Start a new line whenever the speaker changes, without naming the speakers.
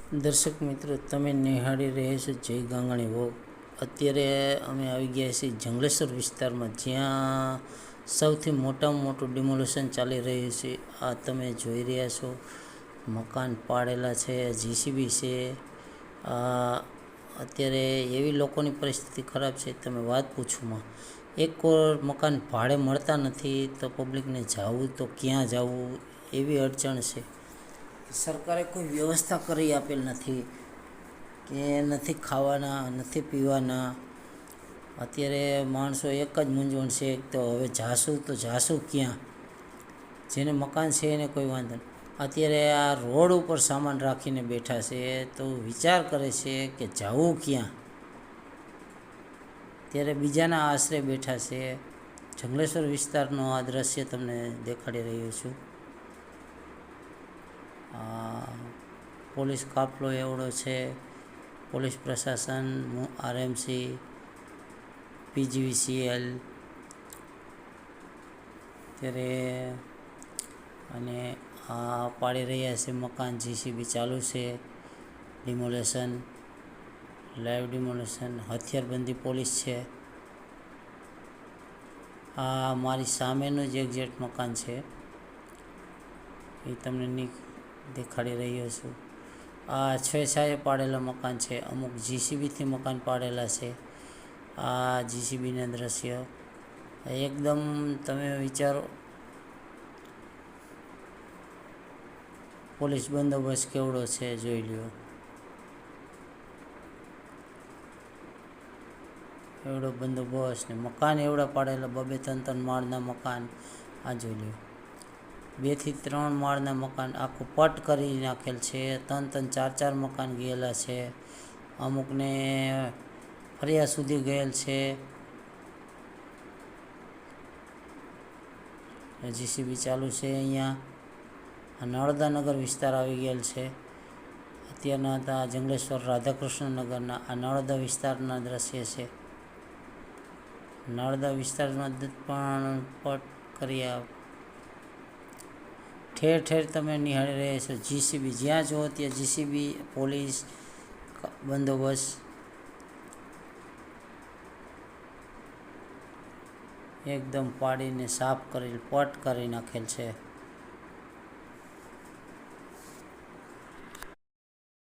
દર્શક મિત્રો, તમે નિહાળી રહ્યા છો જય ગાંગણી વોક. અત્યારે અમે આવી ગયા છીએ જંગલેશ્વર વિસ્તારમાં, જ્યાં સૌથી મોટામાં મોટું ડિમોલેશન ચાલી રહ્યું છે. આ તમે જોઈ રહ્યા છો, મકાન પાડેલા છે, જીસીબી છે. અત્યારે એવી લોકોની પરિસ્થિતિ ખરાબ છે, તમે વાત પૂછોમાં. એક મકાન ભાડે મળતા નથી, તો પબ્લિકને જવું તો ક્યાં જવું એવી અડચણ છે. સરકારે કોઈ વ્યવસ્થા કરી આપેલ નથી, કે નથી ખાવાના, નથી પીવાના. અત્યારે માણસો એક જ મૂંઝવણ છે, તો હવે જાશું ક્યાં? જેને મકાન છે એને કોઈ વાંધો નહીં. અત્યારે આ રોડ ઉપર સામાન રાખીને બેઠા છે, તો વિચાર કરે છે કે જવું ક્યાં. ત્યારે બીજાના આશરે બેઠા છે. જંગલેશ્વર વિસ્તારનો આ દ્રશ્ય તમને દેખાડી રહ્યો છું. પોલીસ કાફલો એવડો છે, પોલીસ પ્રશાસન, આરએમસી, પીજીવીસીએલ. ત્યારે અને આ પાડી રહ્યા છે મકાન, જીસીબી ચાલુ છે, ડિમોલેશન, લાઈવ ડિમોલેશન, હથિયારબંધી પોલીસ છે. આ મારી સામેનું જ એક્ઝેક્ટ મકાન છે, એ તમને દેખાડી રહ્યો છું. આ સ્વેચ્છાએ પાડેલા મકાન છે, અમુક જીસીબીથી મકાન પાડેલા છે. આ જીસીબીના દ્રશ્ય એકદમ તમે વિચારો, પોલીસ બંદોબસ્ત કેવડો છે જોઈ લ્યો. એવડો બંદોબસ્ત ને મકાન એવડા પાડેલા, 2-3 માળના મકાન. આ જોઈ લ્યો, 2 થી 3 માળના મકાન આખું પટ કરી નાખેલ છે. 3-3, 4-4 મકાન ગયેલા છે. અમુકને ફરિયા સુધી ગયેલ છે. જીસીબી ચાલુ છે. અહીંયા આ નર્મદાનગર વિસ્તાર આવી ગયેલ છે. અત્યારના હતા જંગલેશ્વર રાધાકૃષ્ણનગરના આ નર્મદા વિસ્તારના દ્રશ્ય છે. નર્મદા વિસ્તારમાં પણ પટ કર્યા. ઠેર ઠેર તમે નિહાળી રહ્યા છો જીસીબી, જ્યાં જુઓ ત્યાં જીસીબી, પોલીસ બંદોબસ્ત. એકદમ પાડીને સાફ કરી પટ કરી નાખેલ છે.